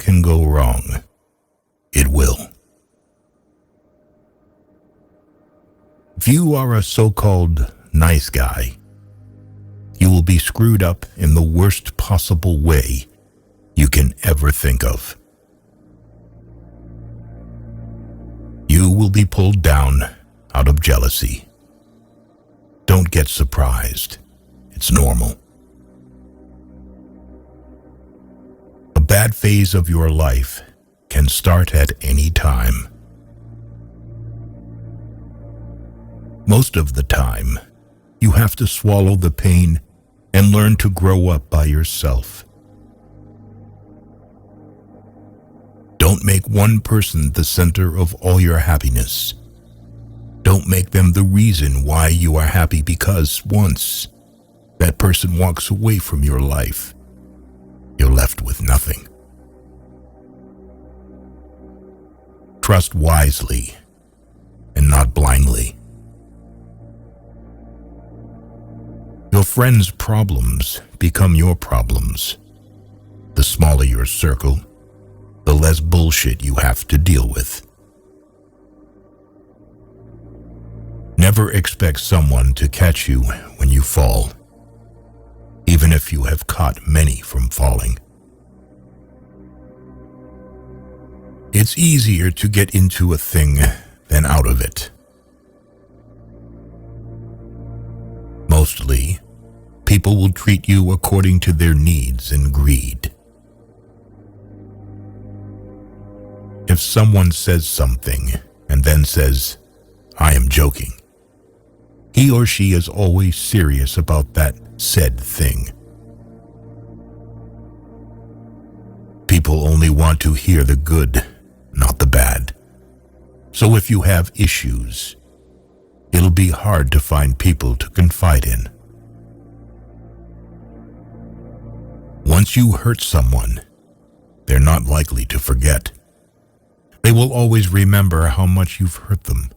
can go wrong. It will. If you are a so-called nice guy, you will be screwed up in the worst possible way you can ever think of. You will be pulled down out of jealousy. Don't get surprised. It's normal. A bad phase of your life can start at any time. Most of the time, you have to swallow the pain and learn to grow up by yourself. Don't make one person the center of all your happiness. Don't make them the reason why you are happy, because once that person walks away from your life, you're left with nothing. Trust wisely and not blindly. Your friends' problems become your problems. The smaller your circle, the less bullshit you have to deal with. Never expect someone to catch you when you fall, even if you have caught many from falling. It's easier to get into a thing than out of it. Mostly, people will treat you according to their needs and greed. If someone says something and then says, "I am joking," he or she is always serious about that said thing. People only want to hear the good, not the bad. So if you have issues, it'll be hard to find people to confide in. Once you hurt someone, they're not likely to forget. They will always remember how much you've hurt them.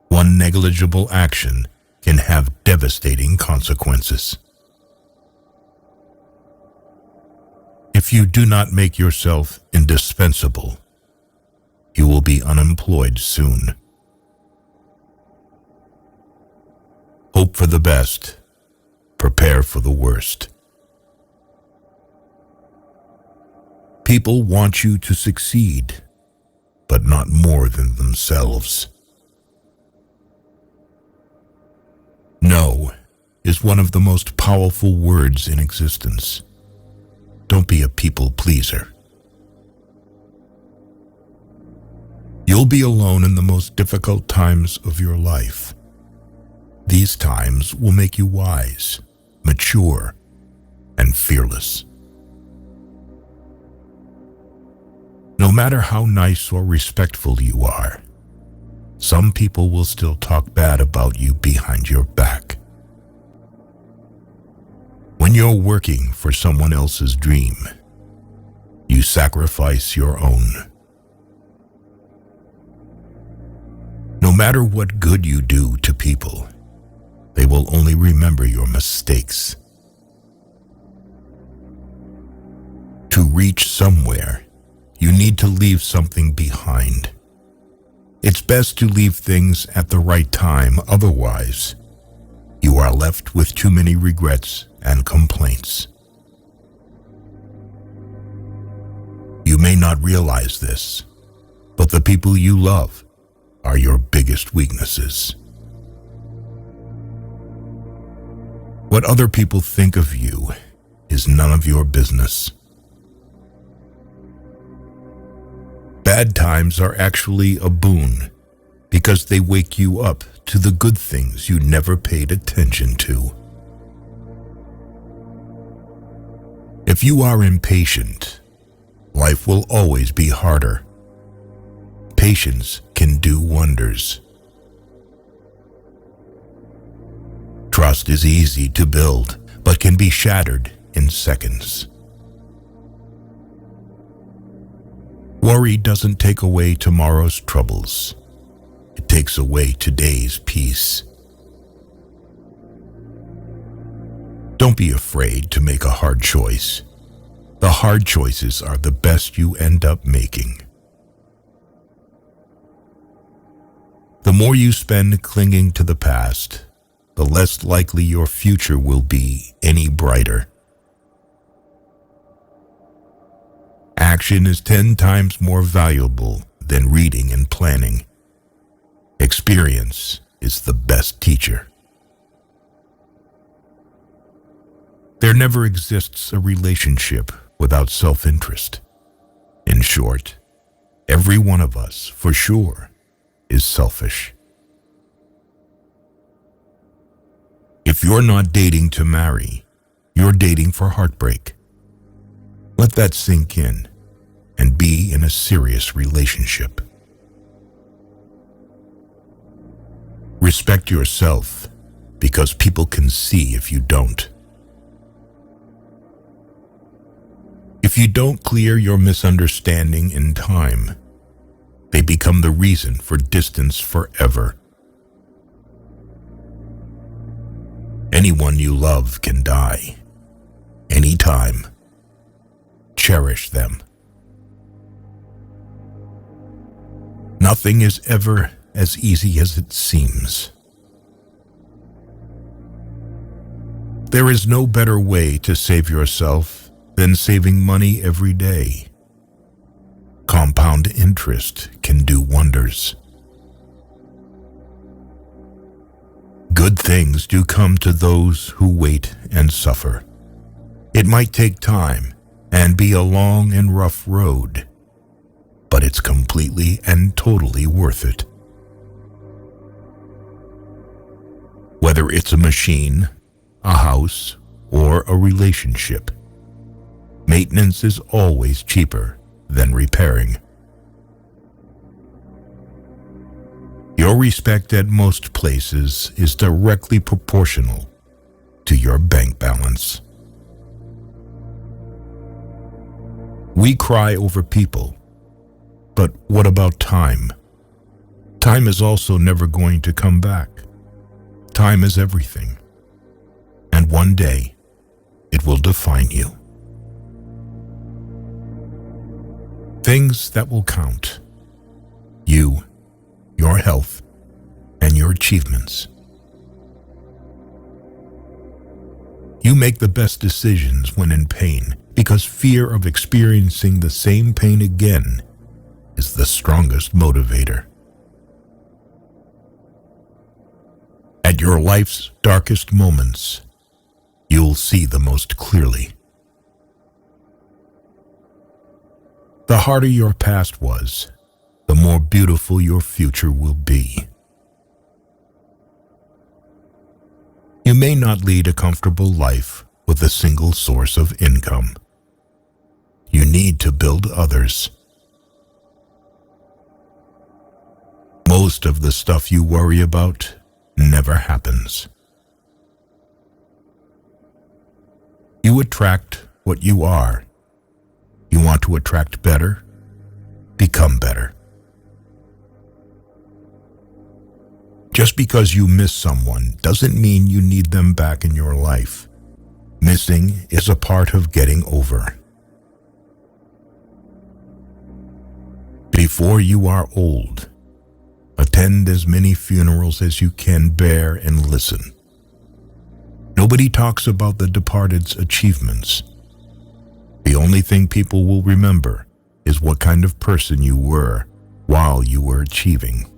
One negligible action can have devastating consequences. If you do not make yourself indispensable, you will be unemployed soon. Hope for the best. Prepare for the worst. People want you to succeed, but not more than themselves. No is one of the most powerful words in existence. Don't be a people pleaser. You'll be alone in the most difficult times of your life. These times will make you wise, mature, and fearless. No matter how nice or respectful you are, some people will still talk bad about you behind your back. When you're working for someone else's dream, you sacrifice your own. No matter what good you do to people, they will only remember your mistakes. To reach somewhere, you need to leave something behind. It's best to leave things at the right time, otherwise, you are left with too many regrets and complaints. You may not realize this, but the people you love are your biggest weaknesses. What other people think of you is none of your business. Bad times are actually a boon because they wake you up to the good things you never paid attention to. If you are impatient, life will always be harder. Patience can do wonders. Trust is easy to build, but can be shattered in seconds. Worry doesn't take away tomorrow's troubles. It takes away today's peace. Don't be afraid to make a hard choice. The hard choices are the best you end up making. The more you spend clinging to the past, the less likely your future will be any brighter. Action is 10 times more valuable than reading and planning. Experience is the best teacher. There never exists a relationship without self-interest. In short, every one of us, for sure, is selfish. If you're not dating to marry, you're dating for heartbreak. Let that sink in and be in a serious relationship. Respect yourself because people can see if you don't. If you don't clear your misunderstanding in time, they become the reason for distance forever. Anyone you love can die, anytime. Cherish them. Nothing is ever as easy as it seems. There is no better way to save yourself than saving money every day. Compound interest can do wonders. Good things do come to those who wait and suffer. It might take time and be a long and rough road, but it's completely and totally worth it. Whether it's a machine, a house, or a relationship, maintenance is always cheaper than repairing. Your respect at most places is directly proportional to your bank balance. We cry over people, but what about time? Time is also never going to come back. Time is everything, and one day it will define you. Things that will count: you, your health, and your achievements. You make the best decisions when in pain, because fear of experiencing the same pain again is the strongest motivator. At your life's darkest moments, you'll see the most clearly. The harder your past was, the more beautiful your future will be. You may not lead a comfortable life with a single source of income. You need to build others. Most of the stuff you worry about never happens. You attract what you are. You want to attract better? Become better. Just because you miss someone doesn't mean you need them back in your life. Missing is a part of getting over. Before you are old, attend as many funerals as you can bear and listen. Nobody talks about the departed's achievements. The only thing people will remember is what kind of person you were while you were achieving.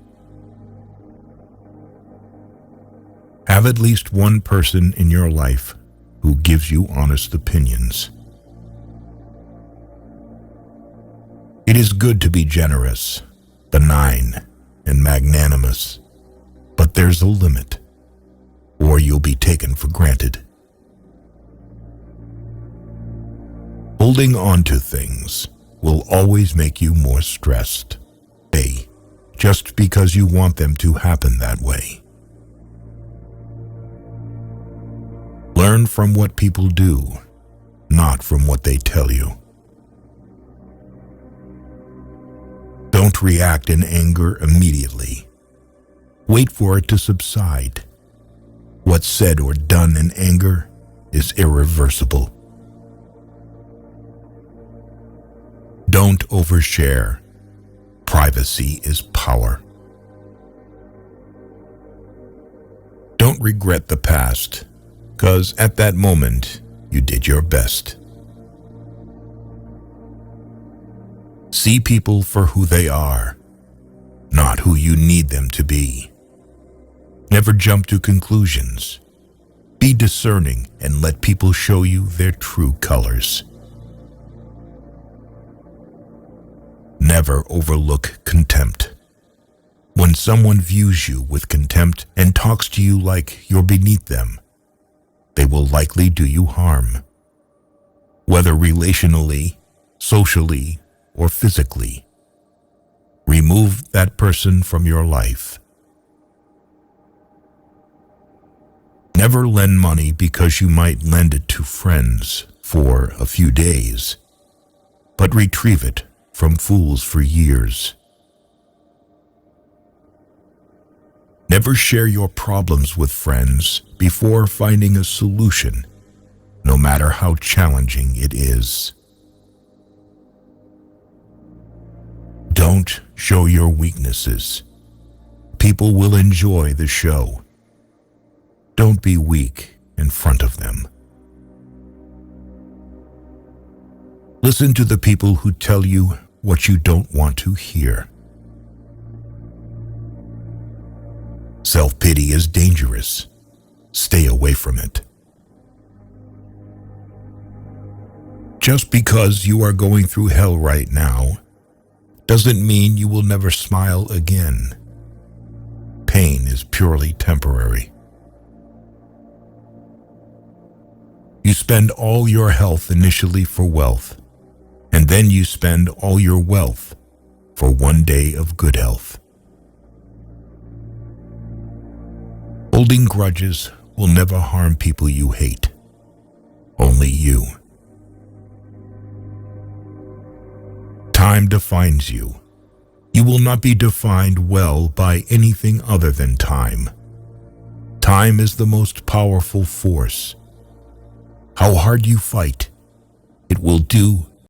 Have at least one person in your life who gives you honest opinions. It is good to be generous, benign, and magnanimous, but there's a limit, or you'll be taken for granted. Holding on to things will always make you more stressed, just because you want them to happen that way. Learn from what people do, not from what they tell you. Don't react in anger immediately. Wait for it to subside. What's said or done in anger is irreversible. Don't overshare. Privacy is power. Don't regret the past, 'cause at that moment, you did your best. See people for who they are, not who you need them to be. Never jump to conclusions. Be discerning and let people show you their true colors. Never overlook contempt. When someone views you with contempt and talks to you like you're beneath them, they will likely do you harm. Whether relationally, socially, or physically, remove that person from your life. Never lend money because you might lend it to friends for a few days, but retrieve it from fools for years. Never share your problems with friends before finding a solution, no matter how challenging it is. Don't show your weaknesses. People will enjoy the show. Don't be weak in front of them. Listen to the people who tell you what you don't want to hear. Self-pity is dangerous. Stay away from it. Just because you are going through hell right now doesn't mean you will never smile again. Pain is purely temporary. You spend all your health initially for wealth, and then you spend all your wealth for one day of good health. Holding grudges will never harm people you hate, only you. Time defines you. You will not be defined well by anything other than time. Time is the most powerful force. How hard you fight, it will do